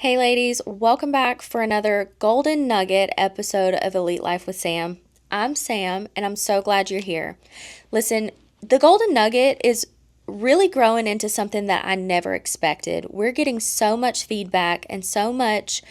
Hey ladies, welcome back for another Golden Nugget episode of Elite Life with Sam. I'm Sam and I'm so glad you're here. Listen, the Golden Nugget is really growing into something that I never expected. We're getting so much feedback and so much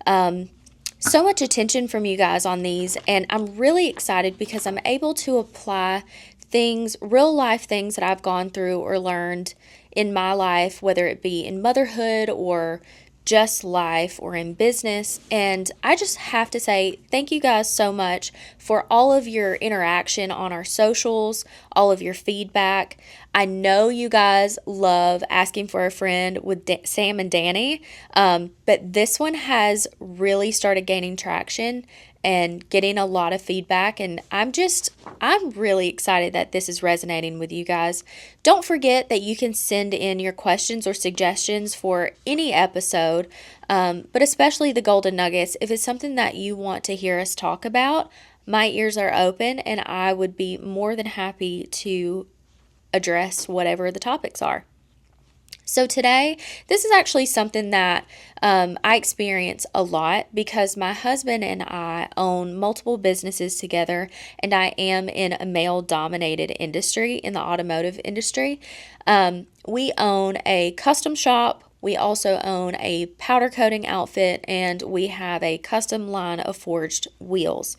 attention from you guys on these, and I'm really excited because I'm able to apply things, real life things that I've gone through or learned in my life, whether it be in motherhood or just life or in business. And I just have to say thank you guys so much for all of your interaction on our socials, all of your feedback. I know you guys love asking for a friend with Sam and Danny, but this one has really started gaining traction and getting a lot of feedback, and I'm really excited that this is resonating with you guys. Don't forget that you can send in your questions or suggestions for any episode, but especially the Golden Nuggets. If it's something that you want to hear us talk about, my ears are open and I would be more than happy to address whatever the topics are. So today, this is actually something that I experience a lot because my husband and I own multiple businesses together, and I am in a male-dominated industry, in the automotive industry. We own a custom shop. We also own a powder coating outfit, and we have a custom line of forged wheels.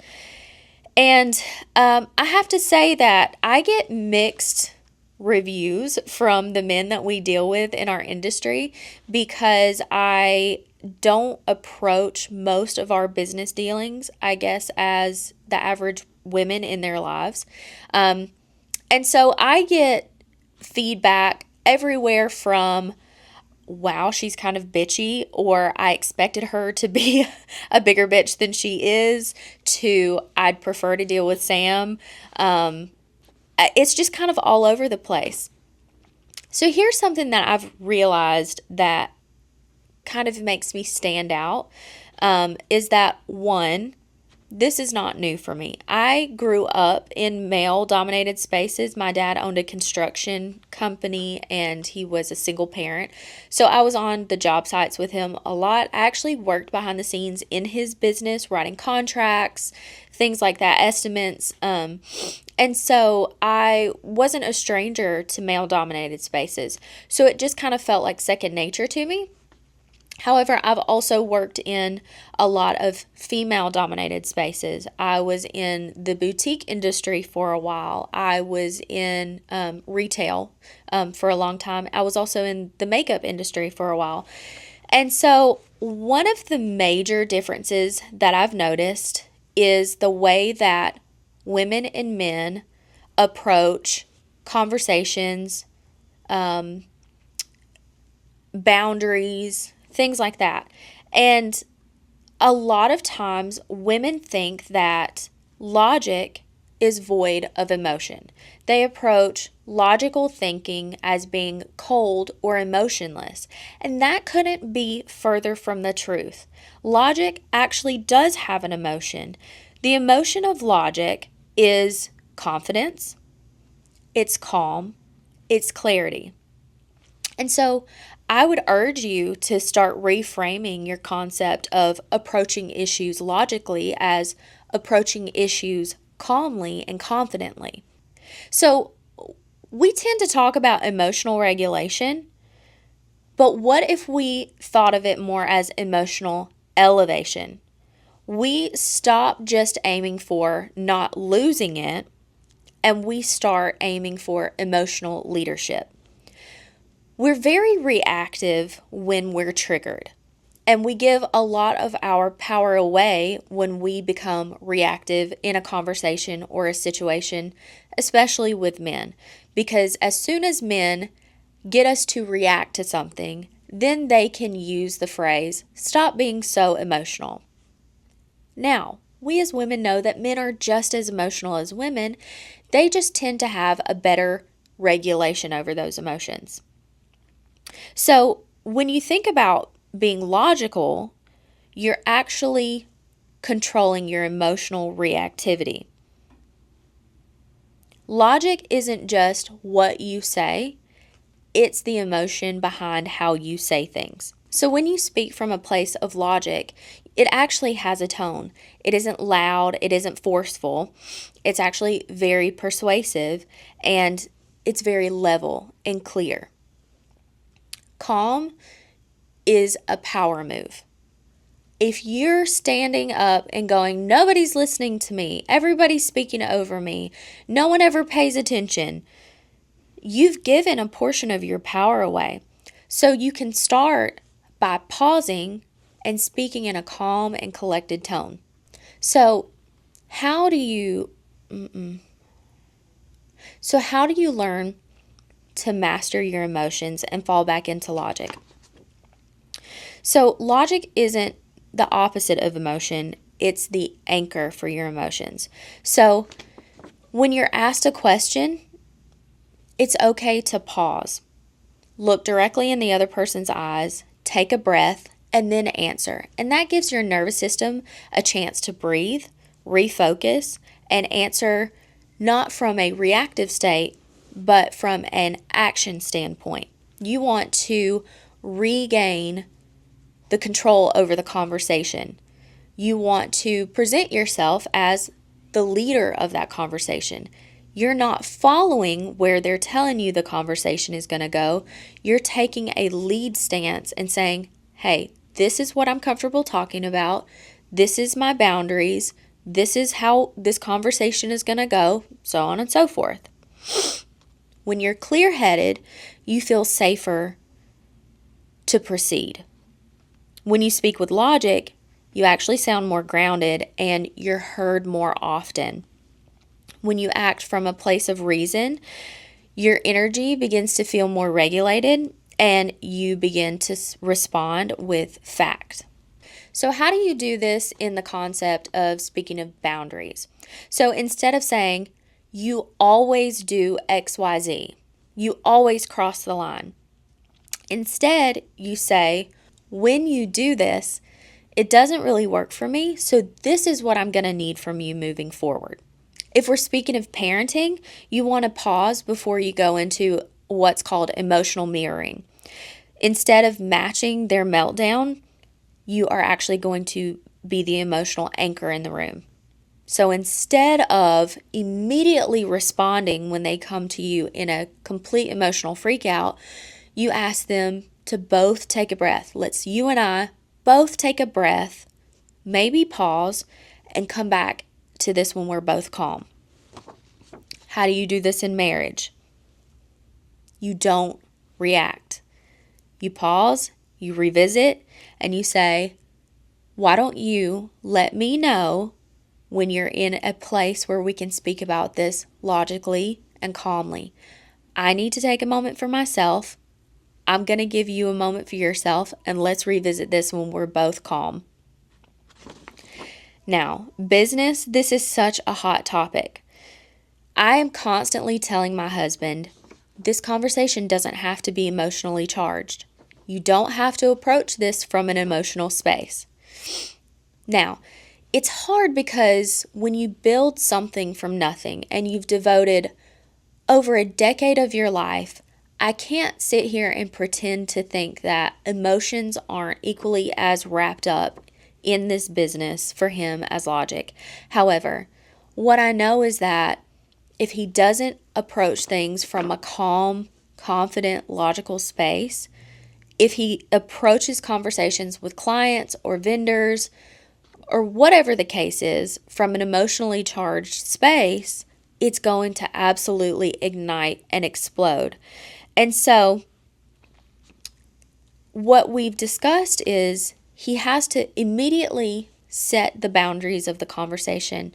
And I have to say that I get mixed reviews from the men that we deal with in our industry because I don't approach most of our business dealings, I guess, as the average women in their lives. And so I get feedback everywhere from, wow, she's kind of bitchy, or I expected her to be a bigger bitch than she is, to I'd prefer to deal with Sam. It's just kind of all over the place. So here's something that I've realized that kind of makes me stand out, is that one, this is not new for me. I grew up in male-dominated spaces. My dad owned a construction company and he was a single parent. So I was on the job sites with him a lot. I actually worked behind the scenes in his business, writing contracts, things like that, estimates. And so I wasn't a stranger to male-dominated spaces. So it just kind of felt like second nature to me. However, I've also worked in a lot of female-dominated spaces. I was in the boutique industry for a while. I was in retail for a long time. I was also in the makeup industry for a while. And so one of the major differences that I've noticed is the way that women and men approach conversations, boundaries, things like that. And a lot of times women think that logic is void of emotion. They approach logical thinking as being cold or emotionless, and that couldn't be further from the truth. Logic actually does have an emotion. The emotion of logic is confidence, it's calm, it's clarity. And so I would urge you to start reframing your concept of approaching issues logically as approaching issues calmly and confidently. So we tend to talk about emotional regulation, but what if we thought of it more as emotional elevation? We stop just aiming for not losing it, and we start aiming for emotional leadership. We're very reactive when we're triggered, and we give a lot of our power away when we become reactive in a conversation or a situation, especially with men, because as soon as men get us to react to something, then they can use the phrase, "Stop being so emotional." Now, we as women know that men are just as emotional as women. They just tend to have a better regulation over those emotions. So, when you think about being logical, you're actually controlling your emotional reactivity. Logic isn't just what you say, it's the emotion behind how you say things. So when you speak from a place of logic, it actually has a tone. It isn't loud, it isn't forceful. It's actually very persuasive, and it's very level and clear. Calm is a power move. If you're standing up and going, nobody's listening to me, everybody's speaking over me, no one ever pays attention, you've given a portion of your power away. So you can start by pausing and speaking in a calm and collected tone. So how do you learn to master your emotions and fall back into logic? So logic isn't the opposite of emotion, it's the anchor for your emotions. So when you're asked a question, it's okay to pause. Look directly in the other person's eyes, take a breath, and then answer. And that gives your nervous system a chance to breathe, refocus, and answer not from a reactive state, but from an action standpoint. You want to regain the control over the conversation. You want to present yourself as the leader of that conversation. You're not following where they're telling you the conversation is going to go. You're taking a lead stance and saying, hey, this is what I'm comfortable talking about. This is my boundaries. This is how this conversation is going to go, so on and so forth. When you're clear-headed, you feel safer to proceed. When you speak with logic, you actually sound more grounded and you're heard more often. When you act from a place of reason, your energy begins to feel more regulated and you begin to respond with fact. So how do you do this in the concept of speaking of boundaries? So instead of saying, you always do XYZ, you always cross the line. Instead, you say, when you do this, it doesn't really work for me, so this is what I'm going to need from you moving forward. If we're speaking of parenting, you want to pause before you go into what's called emotional mirroring. Instead of matching their meltdown, you are actually going to be the emotional anchor in the room. So instead of immediately responding when they come to you in a complete emotional freakout, you ask them to both take a breath. You and I both take a breath, maybe pause, and come back to this when we're both calm. How do you do this in marriage? You don't react. You pause, you revisit, and you say, why don't you let me know when you're in a place where we can speak about this logically and calmly? I need to take a moment for myself. I'm going to give you a moment for yourself, and let's revisit this when we're both calm. Now, business, this is such a hot topic. I am constantly telling my husband, this conversation doesn't have to be emotionally charged. You don't have to approach this from an emotional space. Now, it's hard because when you build something from nothing and you've devoted over a decade of your life, I can't sit here and pretend to think that emotions aren't equally as wrapped up in this business for him as logic. However, what I know is that if he doesn't approach things from a calm, confident, logical space, if he approaches conversations with clients or vendors or whatever the case is from an emotionally charged space, it's going to absolutely ignite and explode. And so what we've discussed is he has to immediately set the boundaries of the conversation.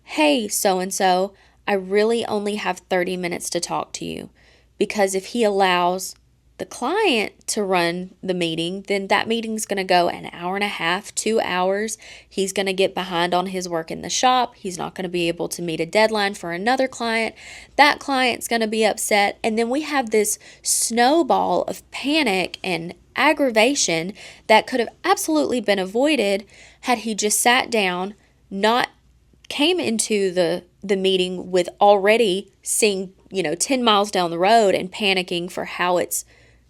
Hey, so-and-so, I really only have 30 minutes to talk to you. Because if he allows the client to run the meeting, then that meeting's going to go an hour and a half, 2 hours. He's going to get behind on his work in the shop. He's not going to be able to meet a deadline for another client. That client's going to be upset. And then we have this snowball of panic and aggravation that could have absolutely been avoided had he just sat down, not came into the meeting with already seeing, 10 miles down the road and panicking for how it's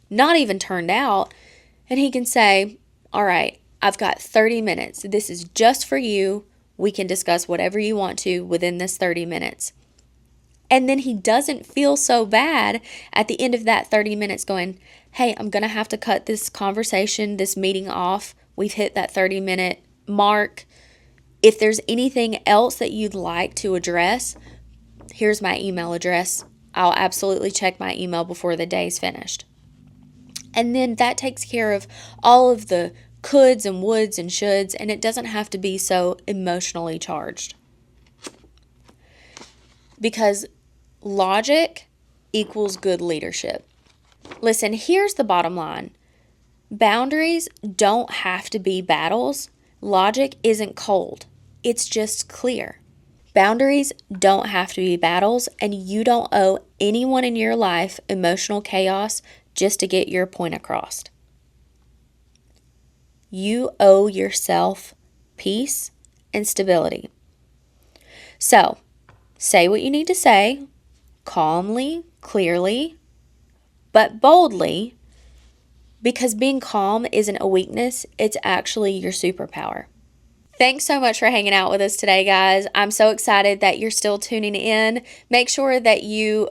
not even turned out, And he can say, all right, I've got 30 minutes. This is just for you. We can discuss whatever you want to within this 30 minutes. And then he doesn't feel so bad at the end of that 30 minutes going, hey, I'm going to have to cut this conversation, this meeting off. We've hit that 30-minute mark. If there's anything else that you'd like to address, here's my email address. I'll absolutely check my email before the day's finished. And then that takes care of all of the coulds and woulds and shoulds, and it doesn't have to be so emotionally charged. Because logic equals good leadership. Listen, here's the bottom line. Boundaries don't have to be battles. Logic isn't cold. It's just clear. Boundaries don't have to be battles, and you don't owe anyone in your life emotional chaos just to get your point across. You owe yourself peace and stability. So, say what you need to say, calmly, clearly, but boldly, because being calm isn't a weakness, it's actually your superpower. Thanks so much for hanging out with us today, guys. I'm so excited that you're still tuning in. Make sure that you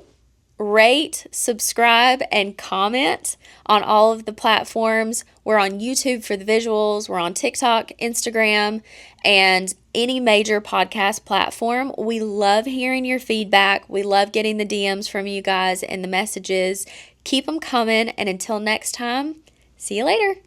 rate, subscribe, and comment on all of the platforms. We're on YouTube for the visuals. We're on TikTok, Instagram, and any major podcast platform. We love hearing your feedback. We love getting the DMs from you guys and the messages. Keep them coming. And until next time, see you later.